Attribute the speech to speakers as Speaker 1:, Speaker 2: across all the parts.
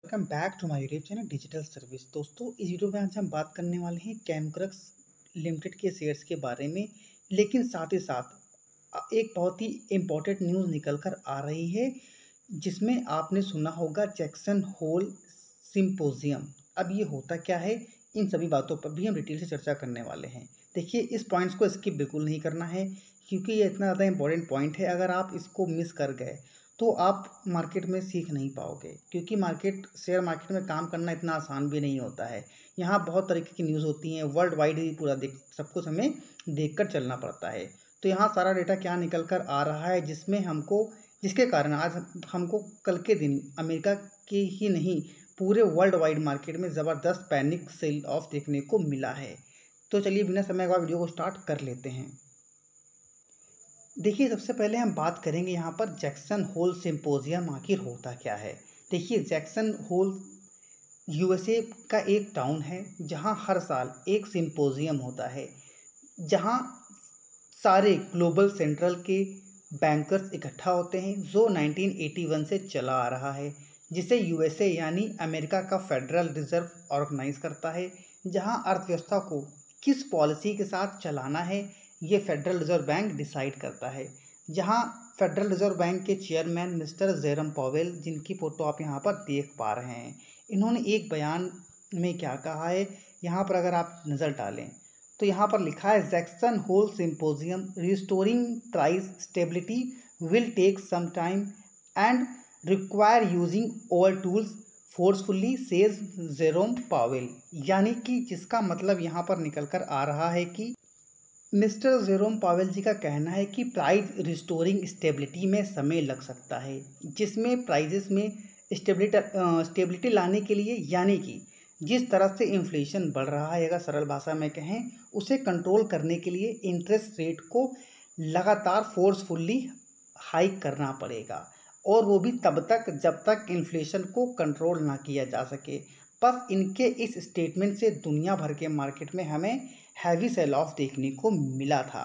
Speaker 1: Welcome back to my YouTube channel digital service. दोस्तों, इस video में आज हम बात करने वाले हैं कैमक्रक्स लिमिटेड के शेयर्स के बारे में। लेकिन साथ ही साथ एक बहुत ही इम्पोर्टेंट न्यूज़ निकल कर आ रही है, जिसमें आपने सुना होगा जैक्सन होल सिंपोजियम। अब ये होता क्या है, इन सभी बातों पर भी हम डिटेल से चर्चा करने वाले हैं। देखिए, इस पॉइंट्स को स्किप बिल्कुल नहीं करना है, क्योंकि ये इतना ज़्यादा इंपॉर्टेंट पॉइंट है। अगर आप इसको मिस कर गए तो आप मार्केट में सीख नहीं पाओगे, क्योंकि शेयर मार्केट में काम करना इतना आसान भी नहीं होता है। यहाँ बहुत तरीके की न्यूज़ होती हैं, वर्ल्ड वाइड ही पूरा सब कुछ हमें देखकर चलना पड़ता है। तो यहाँ सारा डेटा क्या निकल कर आ रहा है, जिसके कारण आज हमको कल के दिन अमेरिका के ही नहीं, पूरे वर्ल्ड वाइड मार्केट में ज़बरदस्त पैनिक सेल ऑफ देखने को मिला है। तो चलिए बिना समय गवाए वीडियो को स्टार्ट कर लेते हैं। देखिए, सबसे पहले हम बात करेंगे यहाँ पर जैक्सन होल सिंपोजियम आखिर होता क्या है। देखिए, जैक्सन होल यूएसए का एक टाउन है, जहाँ हर साल एक सिंपोजियम होता है, जहाँ सारे ग्लोबल सेंट्रल के बैंकर्स इकट्ठा होते हैं, जो 1981 से चला आ रहा है, जिसे यूएसए यानी अमेरिका का फेडरल रिजर्व ऑर्गेनाइज करता है। जहाँ अर्थव्यवस्था को किस पॉलिसी के साथ चलाना है, ये फेडरल रिजर्व बैंक डिसाइड करता है। जहां फेडरल रिजर्व बैंक के चेयरमैन मिस्टर जेरम पॉवेल, जिनकी फ़ोटो आप यहां पर देख पा रहे हैं, इन्होंने एक बयान में क्या कहा है, यहां पर अगर आप नज़र डालें तो यहां पर लिखा है, Jackson Hole symposium restoring price stability will take some time and require using all tools forcefully says Jerome Powell. यानी कि जिसका मतलब यहाँ पर निकल कर आ रहा है कि मिस्टर जेरोम पावेल जी का कहना है कि प्राइस रिस्टोरिंग स्टेबिलिटी में समय लग सकता है, जिसमें प्राइजेस में स्टेबिलिटी लाने के लिए, यानी कि जिस तरह से इन्फ्लेशन बढ़ रहा है, अगर सरल भाषा में कहें, उसे कंट्रोल करने के लिए इंटरेस्ट रेट को लगातार फोर्सफुली हाइक करना पड़ेगा, और वो भी तब तक जब तक इन्फ्लेशन को कंट्रोल ना किया जा सके। बस इनके इस स्टेटमेंट से दुनिया भर के मार्केट में हमें हैवी सेल ऑफ देखने को मिला था।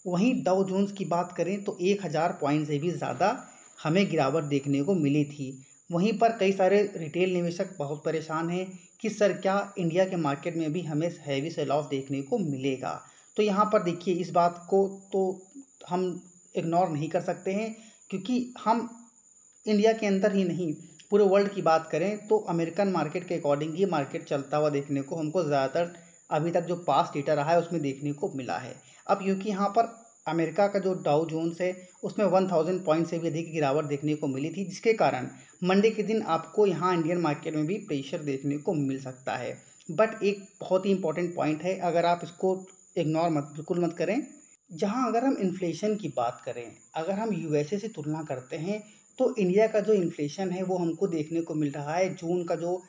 Speaker 1: वहीं डाउ जोन्स की बात करें तो 1000 पॉइंट से भी ज़्यादा हमें गिरावट देखने को मिली थी। वहीं पर कई सारे रिटेल निवेशक बहुत परेशान हैं कि सर क्या इंडिया के मार्केट में भी हमें हैवी सेल ऑफ देखने को मिलेगा। तो यहाँ पर देखिए, इस बात को तो हम इग्नोर नहीं कर सकते हैं, क्योंकि हम इंडिया के अंदर ही नहीं, पूरे वर्ल्ड की बात करें तो अमेरिकन मार्केट के अकॉर्डिंग ही मार्केट चलता हुआ देखने को हमको ज़्यादातर अभी तक जो पास्ट डेटा रहा है उसमें देखने को मिला है। अब क्योंकि यहाँ पर अमेरिका का जो डाउ जोन्स है, उसमें 1000 पॉइंट से भी अधिक गिरावट देखने को मिली थी, जिसके कारण मंडे के दिन आपको यहाँ इंडियन मार्केट में भी प्रेशर देखने को मिल सकता है। बट एक बहुत ही इंपॉर्टेंट पॉइंट है, अगर आप इसको इग्नोर बिल्कुल मत करें। जहाँ अगर हम इन्फ्लेशन की बात करें, अगर हम यूएसए से तुलना करते हैं, तो इंडिया का जो इन्फ्लेशन है वो हमको देखने को मिल रहा है, जून का जो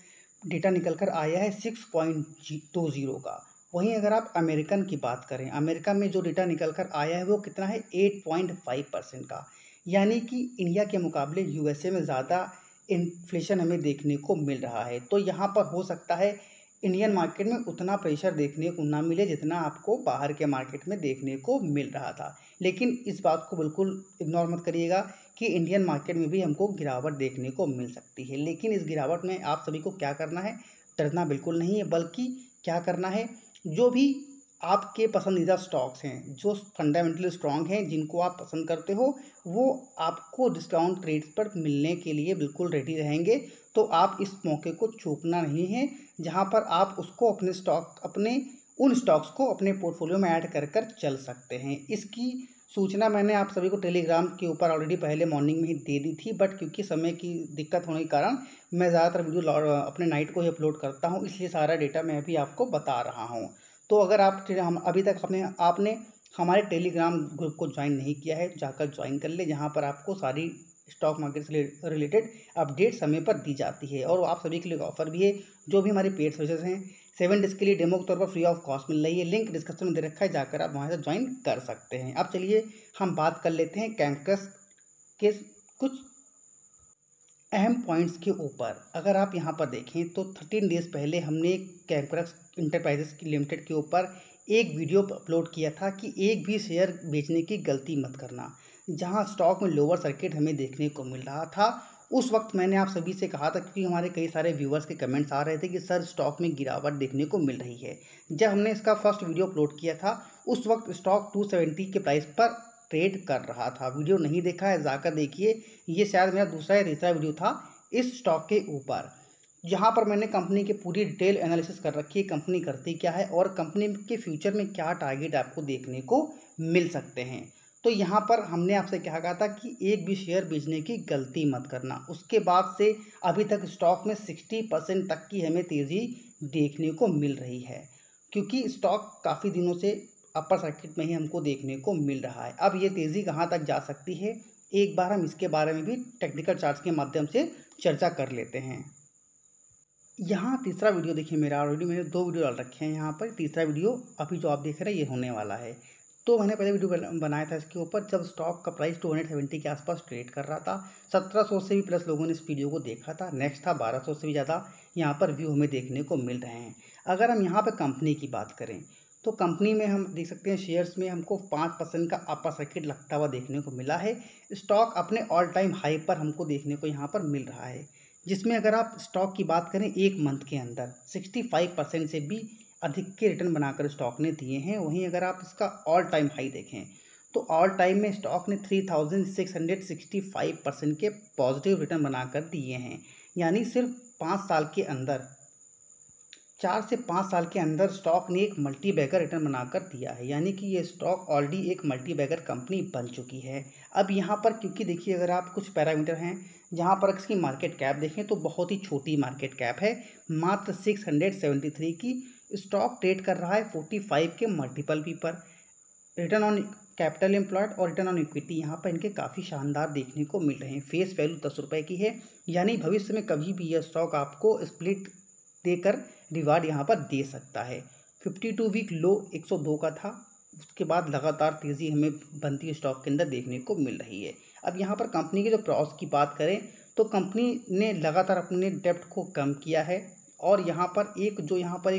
Speaker 1: डेटा निकल कर आया है 6.20 का। वहीं अगर आप अमेरिकन की बात करें, अमेरिका में जो डेटा निकल कर आया है वो कितना है, 8.5% का। यानी कि इंडिया के मुकाबले यूएसए में ज़्यादा इन्फ्लेशन हमें देखने को मिल रहा है। तो यहाँ पर हो सकता है इंडियन मार्केट में उतना प्रेशर देखने को ना मिले जितना आपको बाहर के मार्केट में देखने को मिल रहा था। लेकिन इस बात को बिल्कुल इग्नोर मत करिएगा कि इंडियन मार्केट में भी हमको गिरावट देखने को मिल सकती है। लेकिन इस गिरावट में आप सभी को क्या करना है, डरना बिल्कुल नहीं है, बल्कि क्या करना है, जो भी आपके पसंदीदा स्टॉक्स हैं, जो फंडामेंटली स्ट्रांग हैं, जिनको आप पसंद करते हो, वो आपको डिस्काउंट रेट्स पर मिलने के लिए बिल्कुल रेडी रहेंगे। तो आप इस मौके को चूकना नहीं है, जहां पर आप उसको अपने उन स्टॉक्स को अपने पोर्टफोलियो में ऐड कर कर चल सकते हैं। इसकी सूचना मैंने आप सभी को टेलीग्राम के ऊपर ऑलरेडी पहले मॉर्निंग में ही दे दी थी, बट क्योंकि समय की दिक्कत होने के कारण मैं ज़्यादातर वीडियो अपने नाइट को ही अपलोड करता हूँ, इसलिए सारा डेटा मैं अभी आपको बता रहा हूँ। तो अगर हम अभी तक आपने हमारे टेलीग्राम ग्रुप को ज्वाइन नहीं किया है, जाकर ज्वाइन कर ले, जहाँ पर आपको सारी स्टॉक मार्केट से रिलेटेड अपडेट समय पर दी जाती है। और आप सभी के लिए ऑफर भी है, जो भी हमारी पेड सर्विसेज हैं 7 डेज के लिए डेमो के तौर पर फ्री ऑफ कॉस्ट मिल रही है। लिंक डिस्क्रिप्शन में दे रखा है, जाकर आप वहाँ से ज्वाइन कर सकते हैं। अब चलिए हम बात कर लेते हैं कैंक्रस के कुछ अहम पॉइंट्स के ऊपर। अगर आप यहाँ पर देखें तो 13 डेज पहले हमने कैंक्रस इंटरप्राइजेस की लिमिटेड के ऊपर एक वीडियो अपलोड किया था कि एक भी शेयर बेचने की गलती मत करना। जहाँ स्टॉक में लोअर सर्किट हमें देखने को मिल रहा था, उस वक्त मैंने आप सभी से कहा था, क्योंकि हमारे कई सारे व्यूअर्स के कमेंट्स आ रहे थे कि सर स्टॉक में गिरावट देखने को मिल रही है। जब हमने इसका फर्स्ट वीडियो अपलोड किया था उस वक्त स्टॉक 270 के प्राइस पर ट्रेड कर रहा था। वीडियो नहीं देखा है जाकर देखिए, ये शायद मेरा दूसरा या तीसरा वीडियो था इस स्टॉक के ऊपर, जहाँ पर मैंने कंपनी की पूरी डिटेल एनालिसिस कर रखी है, कंपनी करती क्या है और कंपनी के फ्यूचर में क्या टारगेट आपको देखने को मिल सकते हैं। तो यहाँ पर हमने आपसे क्या कहा था कि एक भी शेयर बेचने की गलती मत करना। उसके बाद से अभी तक स्टॉक में 60% तक की हमें तेज़ी देखने को मिल रही है, क्योंकि स्टॉक काफ़ी दिनों से अपर सर्किट में ही हमको देखने को मिल रहा है। अब ये तेज़ी कहाँ तक जा सकती है, एक बार हम इसके बारे में भी टेक्निकल चार्ट्स के माध्यम से चर्चा कर लेते हैं। यहाँ तीसरा वीडियो देखिए मेरा, ऑलरेडी मैंने 2 वीडियो डाल रखे हैं। यहाँ पर तीसरा वीडियो अभी जो आप देख रहे हैं ये होने वाला है। तो मैंने पहले वीडियो बनाया था इसके ऊपर जब स्टॉक का प्राइस 270 के आसपास ट्रेड कर रहा था। 1700 से भी प्लस लोगों ने इस वीडियो को देखा था। नेक्स्ट था 1200 से भी ज़्यादा यहाँ पर व्यू हमें देखने को मिल रहे हैं। अगर हम यहाँ पर कंपनी की बात करें तो कंपनी में हम देख सकते हैं शेयर्स में हमको 5% का अपर सर्किट लगता हुआ देखने को मिला है। स्टॉक अपने ऑल टाइम हाई पर हमको देखने को यहाँ पर मिल रहा है, जिसमें अगर आप स्टॉक की बात करें एक मंथ के अंदर 65% से भी अधिक के रिटर्न बनाकर स्टॉक ने दिए हैं। वहीं अगर आप इसका ऑल टाइम हाई देखें तो ऑल टाइम में स्टॉक ने 3665% के पॉजिटिव रिटर्न बनाकर दिए हैं। यानी सिर्फ 5 साल के अंदर, 4 से 5 साल के अंदर स्टॉक ने एक मल्टी बैगर रिटर्न बनाकर दिया है। यानी कि ये स्टॉक ऑलरेडी एक मल्टी बैगर कंपनी बन चुकी है। अब यहाँ पर क्योंकि देखिए अगर आप कुछ पैरामीटर हैं जहाँ पर इसकी मार्केट कैप देखें तो बहुत ही छोटी मार्केट कैप है, मात्र 673 की। स्टॉक ट्रेड कर रहा है 45 के मल्टीपल पी पर। रिटर्न ऑन कैपिटल एम्प्लॉयड और रिटर्न ऑन इक्विटी यहाँ पर इनके काफ़ी शानदार देखने को मिल रहे हैं। फेस वैल्यू 10 रुपये की है, यानी भविष्य में कभी भी यह स्टॉक आपको स्प्लिट देकर रिवार्ड यहाँ पर दे सकता है। 52 वीक लो 102 का था, उसके बाद लगातार तेज़ी हमें बनती स्टॉक के अंदर देखने को मिल रही है। अब यहाँ पर कंपनी के जो प्रॉस की बात करें तो कंपनी ने लगातार अपने डेप्ट को कम किया है। और यहाँ पर एक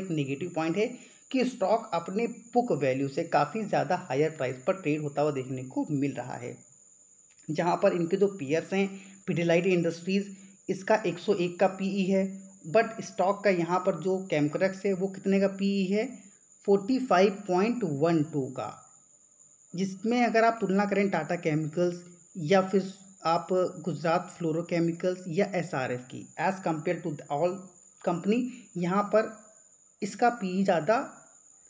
Speaker 1: नेगेटिव पॉइंट है कि स्टॉक अपने बुक वैल्यू से काफ़ी ज़्यादा हायर प्राइस पर ट्रेड होता हुआ देखने को मिल रहा है। जहाँ पर इनके जो पीयर्स हैं पिडिलाइट इंडस्ट्रीज़, इसका 101 का पीई है, बट स्टॉक का यहाँ पर जो कैमक्रक्स है वो कितने का पीई है, 45.12 का। जिसमें अगर आप तुलना करें टाटा केमिकल्स या फिर आप गुजरात फ्लोरोकेमिकल्स या एसआरएफ की, as compare to all company, यहाँ पर इसका पी ज़्यादा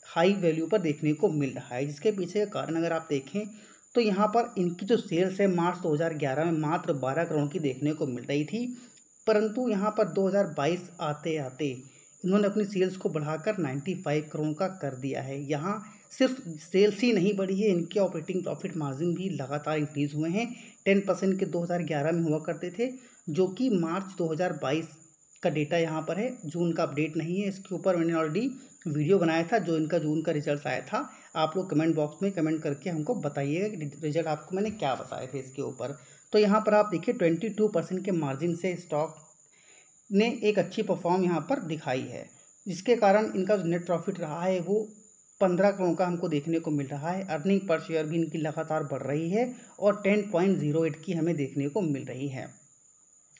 Speaker 1: हाई वैल्यू पर देखने को मिल रहा है। जिसके पीछे का कारण अगर आप देखें तो यहाँ पर इनकी जो सेल्स है मार्च 2011 में मात्र 12 करोड़ की देखने को मिल रही थी, परंतु यहाँ पर 2022 आते आते इन्होंने अपनी सेल्स को बढ़ाकर 95 करोड़ का कर दिया है। यहाँ सिर्फ सेल्स ही नहीं बढ़ी है, इनके ऑपरेटिंग प्रॉफिट मार्जिन भी लगातार इंक्रीज़ हुए हैं। 10% के 2011 में हुआ करते थे, जो कि मार्च 2022 का डेटा यहाँ पर है, जून का अपडेट नहीं है। इसके ऊपर मैंने ऑलरेडी वीडियो बनाया था जो इनका जून का रिजल्ट आया था। आप लोग कमेंट बॉक्स में कमेंट करके हमको बताइएगा कि रिजल्ट आपको मैंने क्या बताए थे इसके ऊपर। तो यहाँ पर आप देखिए 22% के मार्जिन से स्टॉक ने एक अच्छी परफॉर्म यहाँ पर दिखाई है, जिसके कारण इनका जो नेट प्रॉफिट रहा है वो 15 करोड़ का हमको देखने को मिल रहा है। अर्निंग पर शेयर भी इनकी लगातार बढ़ रही है और 10.08 की हमें देखने को मिल रही है।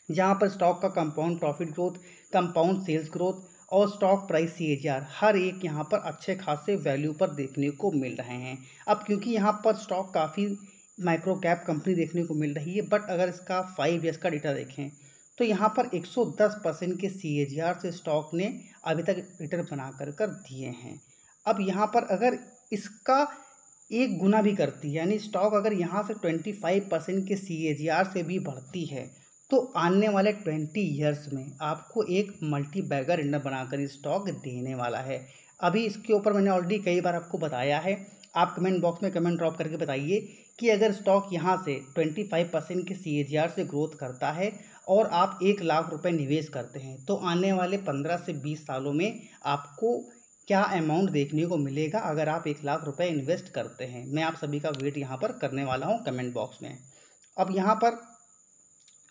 Speaker 1: जहाँ पर स्टॉक का compound profit growth, compound sales growth और स्टॉक प्राइस CAGR हर एक यहाँ पर अच्छे खासे वैल्यू पर देखने को मिल रहे हैं। अब क्योंकि यहाँ पर स्टॉक काफ़ी माइक्रो कैप कंपनी देखने को मिल रही है, बट अगर इसका 5 ईयर्स का डेटा देखें तो यहाँ पर 110% के CAGR से स्टॉक ने अभी तक रिटर्न बना कर दिए हैं। अब यहाँ पर अगर इसका 1 गुना भी करती है, यानी स्टॉक अगर यहाँ से 25% के CAGR से भी बढ़ती है तो आने वाले 20 ईयर्स में आपको एक मल्टी बैगर रिटर्न बनाकर स्टॉक देने वाला है। अभी इसके ऊपर मैंने ऑलरेडी कई बार आपको बताया है। आप कमेंट बॉक्स में कमेंट ड्रॉप करके बताइए कि अगर स्टॉक यहाँ से 25% के CAGR से ग्रोथ करता है और आप 1 लाख रुपए निवेश करते हैं तो आने वाले 15 से 20 सालों में आपको क्या अमाउंट देखने को मिलेगा अगर आप 1 लाख रुपए इन्वेस्ट करते हैं। मैं आप सभी का वेट यहाँ पर करने वाला हूँ कमेंट बॉक्स में। अब यहाँ पर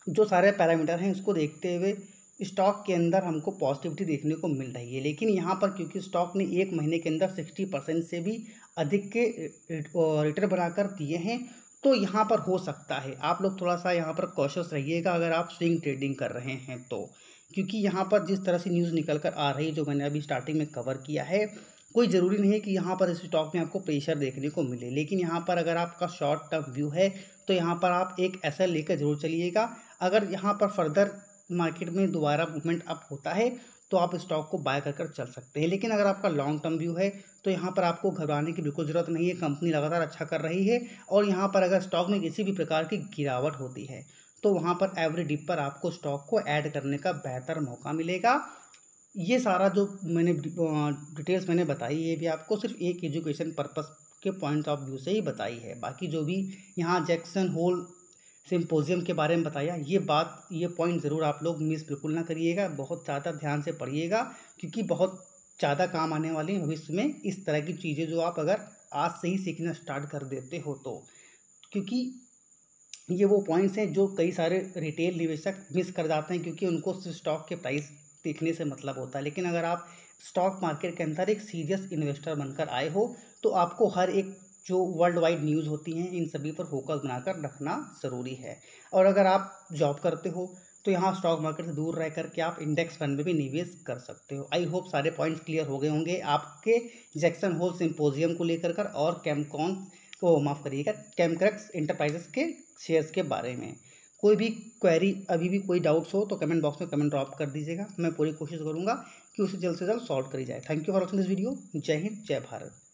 Speaker 1: जो सारे पैरामीटर हैं उसको देखते हुए स्टॉक के अंदर हमको पॉजिटिविटी देखने को मिल रही है, लेकिन यहाँ पर क्योंकि स्टॉक ने 1 महीने के अंदर 60% से भी अधिक के रिटर्न बनाकर दिए हैं तो यहाँ पर हो सकता है आप लोग थोड़ा सा यहाँ पर कॉशियस रहिएगा अगर आप स्विंग ट्रेडिंग कर रहे हैं तो, क्योंकि यहाँ पर जिस तरह से न्यूज़ निकल कर आ रही है जो मैंने अभी स्टार्टिंग में कवर किया है, कोई ज़रूरी नहीं है कि यहाँ पर इस स्टॉक में आपको प्रेशर देखने को मिले, लेकिन यहाँ पर अगर आपका शॉर्ट टर्म व्यू है तो यहाँ पर आप एक एसएल लेकर जरूर चलिएगा। अगर यहाँ पर फर्दर मार्केट में दोबारा मूवमेंट अप होता है तो आप स्टॉक को बाय कर चल सकते हैं। लेकिन अगर आपका लॉन्ग टर्म व्यू है तो यहाँ पर आपको घबराने की बिल्कुल ज़रूरत नहीं है। कंपनी लगातार अच्छा कर रही है और यहाँ पर अगर स्टॉक में किसी भी प्रकार की गिरावट होती है तो वहाँ पर एवरी डिप पर आपको स्टॉक को ऐड करने का बेहतर मौका मिलेगा। ये सारा जो मैंने डिटेल्स मैंने बताई ये भी आपको सिर्फ एक एजुकेशन पर्पस के पॉइंट ऑफ व्यू से ही बताई है। बाकी जो भी यहाँ जैक्सन होल सिंपोजियम के बारे में बताया ये पॉइंट ज़रूर आप लोग मिस बिल्कुल ना करिएगा, बहुत ज़्यादा ध्यान से पढ़िएगा क्योंकि बहुत ज़्यादा काम आने वाली है भविष्य में इस तरह की चीज़ें जो आप अगर आज से ही सीखना स्टार्ट कर देते हो तो, क्योंकि ये वो पॉइंट्स हैं जो कई सारे रिटेल निवेशक मिस कर जाते हैं क्योंकि उनको सिर्फ स्टॉक के प्राइस देखने से मतलब होता है। लेकिन अगर आप स्टॉक मार्केट के अंदर एक सीरियस इन्वेस्टर बनकर आए हो तो आपको हर एक जो वर्ल्ड वाइड न्यूज़ होती हैं इन सभी पर फोकस बनाकर रखना ज़रूरी है। और अगर आप जॉब करते हो तो यहाँ स्टॉक मार्केट से दूर रह करके आप इंडेक्स फंड में भी निवेश कर सकते हो। आई होप सारे पॉइंट्स क्लियर हो गए होंगे आपके जैक्सन होल सिंपोजियम को लेकर कर और कैमक्रक्स इंटरप्राइजेस के शेयर्स के बारे में। कोई भी क्वेरी अभी भी कोई डाउट्स हो तो कमेंट बॉक्स में कमेंट ड्रॉप कर दीजिएगा, मैं पूरी कोशिश करूँगा कि उसे जल्द से जल्द सॉल्व करी जाए। Thank you for watching this video. जय हिंद, जय भारत।